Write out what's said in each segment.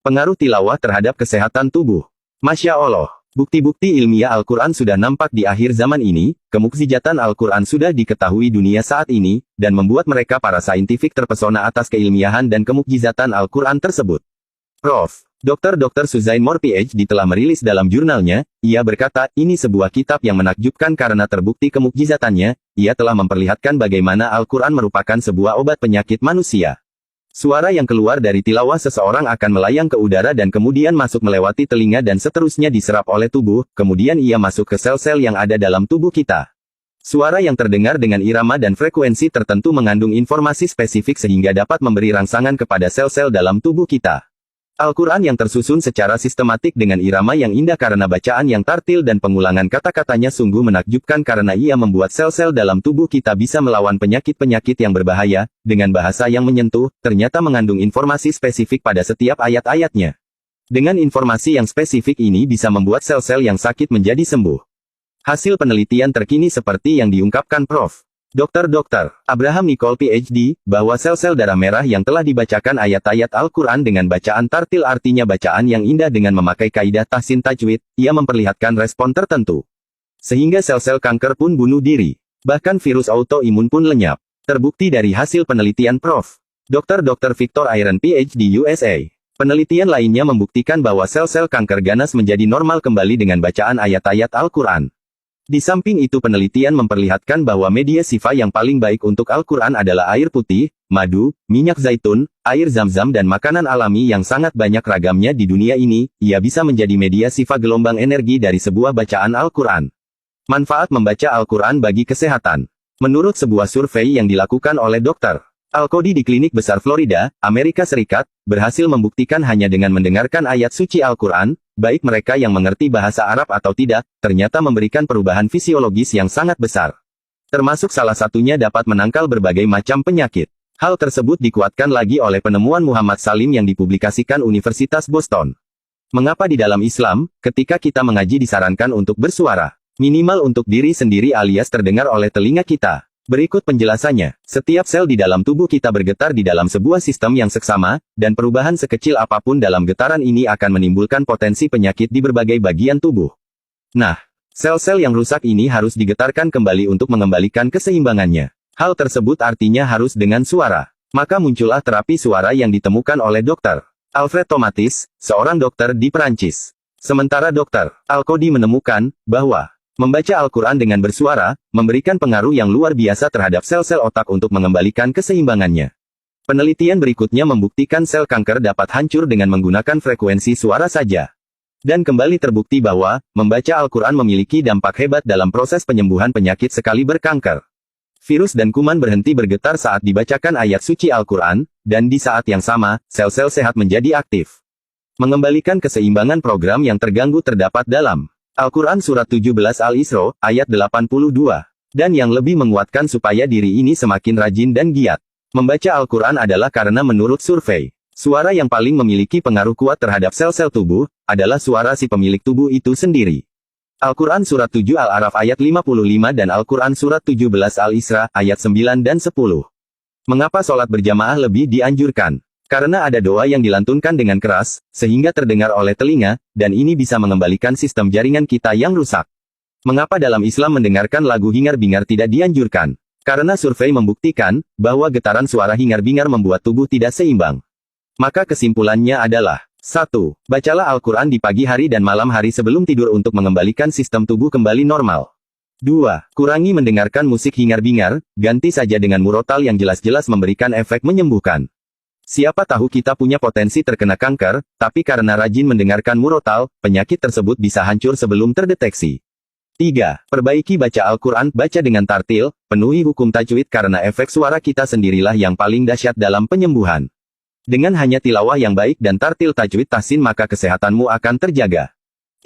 Pengaruh tilawah terhadap kesehatan tubuh. Masya Allah, bukti-bukti ilmiah Al-Quran sudah nampak di akhir zaman ini, kemukjizatan Al-Quran sudah diketahui dunia saat ini, dan membuat mereka para saintifik terpesona atas keilmiahan dan kemukjizatan Al-Quran tersebut. Prof. Dr. Suzain Moore PhD telah merilis dalam jurnalnya, ia berkata, ini sebuah kitab yang menakjubkan karena terbukti kemukjizatannya, ia telah memperlihatkan bagaimana Al-Quran merupakan sebuah obat penyakit manusia. Suara yang keluar dari tilawah seseorang akan melayang ke udara dan kemudian masuk melewati telinga dan seterusnya diserap oleh tubuh, kemudian ia masuk ke sel-sel yang ada dalam tubuh kita. Suara yang terdengar dengan irama dan frekuensi tertentu mengandung informasi spesifik sehingga dapat memberi rangsangan kepada sel-sel dalam tubuh kita. Al-Quran yang tersusun secara sistematik dengan irama yang indah karena bacaan yang tartil dan pengulangan kata-katanya sungguh menakjubkan karena ia membuat sel-sel dalam tubuh kita bisa melawan penyakit-penyakit yang berbahaya, dengan bahasa yang menyentuh, ternyata mengandung informasi spesifik pada setiap ayat-ayatnya. Dengan informasi yang spesifik ini bisa membuat sel-sel yang sakit menjadi sembuh. Hasil penelitian terkini seperti yang diungkapkan Prof. Dr. Abraham Nicole PhD, bahwa sel-sel darah merah yang telah dibacakan ayat-ayat Al-Quran dengan bacaan tartil artinya bacaan yang indah dengan memakai kaidah tahsin tajwid, ia memperlihatkan respon tertentu. Sehingga sel-sel kanker pun bunuh diri. Bahkan virus autoimun pun lenyap. Terbukti dari hasil penelitian Prof. Dr. Victor Iron PhD USA. Penelitian lainnya membuktikan bahwa sel-sel kanker ganas menjadi normal kembali dengan bacaan ayat-ayat Al-Quran. Di samping itu penelitian memperlihatkan bahwa media sifa yang paling baik untuk Al-Quran adalah air putih, madu, minyak zaitun, air zam-zam dan makanan alami yang sangat banyak ragamnya di dunia ini, ia bisa menjadi media sifa gelombang energi dari sebuah bacaan Al-Quran. Manfaat membaca Al-Quran bagi kesehatan. Menurut sebuah survei yang dilakukan oleh Dr. Al-Qodi di Klinik Besar Florida, Amerika Serikat, berhasil membuktikan hanya dengan mendengarkan ayat suci Al-Quran, baik mereka yang mengerti bahasa Arab atau tidak, ternyata memberikan perubahan fisiologis yang sangat besar. Termasuk salah satunya dapat menangkal berbagai macam penyakit. Hal tersebut dikuatkan lagi oleh penemuan Muhammad Salim yang dipublikasikan Universitas Boston. Mengapa di dalam Islam, ketika kita mengaji disarankan untuk bersuara, minimal untuk diri sendiri alias terdengar oleh telinga kita? Berikut penjelasannya, setiap sel di dalam tubuh kita bergetar di dalam sebuah sistem yang seksama, dan perubahan sekecil apapun dalam getaran ini akan menimbulkan potensi penyakit di berbagai bagian tubuh. Nah, sel-sel yang rusak ini harus digetarkan kembali untuk mengembalikan keseimbangannya. Hal tersebut artinya harus dengan suara. Maka muncullah terapi suara yang ditemukan oleh Dr. Alfred Tomatis, seorang dokter di Perancis. Sementara Dr. Al-Qodi menemukan bahwa membaca Al-Quran dengan bersuara, memberikan pengaruh yang luar biasa terhadap sel-sel otak untuk mengembalikan keseimbangannya. Penelitian berikutnya membuktikan sel kanker dapat hancur dengan menggunakan frekuensi suara saja. Dan kembali terbukti bahwa, membaca Al-Quran memiliki dampak hebat dalam proses penyembuhan penyakit sekaliber kanker. Virus dan kuman berhenti bergetar saat dibacakan ayat suci Al-Quran, dan di saat yang sama, sel-sel sehat menjadi aktif. Mengembalikan keseimbangan program yang terganggu terdapat dalam Al-Quran Surat 17 Al-Isra, ayat 82. Dan yang lebih menguatkan supaya diri ini semakin rajin dan giat. Membaca Al-Quran adalah karena menurut survei, suara yang paling memiliki pengaruh kuat terhadap sel-sel tubuh, adalah suara si pemilik tubuh itu sendiri. Al-Quran Surat 7 Al-Araf ayat 55 dan Al-Quran Surat 17 Al-Isra, ayat 9 dan 10. Mengapa sholat berjamaah lebih dianjurkan? Karena ada doa yang dilantunkan dengan keras, sehingga terdengar oleh telinga, dan ini bisa mengembalikan sistem jaringan kita yang rusak. Mengapa dalam Islam mendengarkan lagu hingar-bingar tidak dianjurkan? Karena survei membuktikan, bahwa getaran suara hingar-bingar membuat tubuh tidak seimbang. Maka kesimpulannya adalah, 1. Bacalah Al-Quran di pagi hari dan malam hari sebelum tidur untuk mengembalikan sistem tubuh kembali normal. 2. Kurangi mendengarkan musik hingar-bingar, ganti saja dengan murotal yang jelas-jelas memberikan efek menyembuhkan. Siapa tahu kita punya potensi terkena kanker, tapi karena rajin mendengarkan murotal, penyakit tersebut bisa hancur sebelum terdeteksi. 3. Perbaiki baca Al-Quran, baca dengan tartil, penuhi hukum tajwid karena efek suara kita sendirilah yang paling dahsyat dalam penyembuhan. Dengan hanya tilawah yang baik dan tartil tajwid tahsin maka kesehatanmu akan terjaga.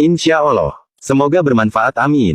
Insya Allah. Semoga bermanfaat, amin.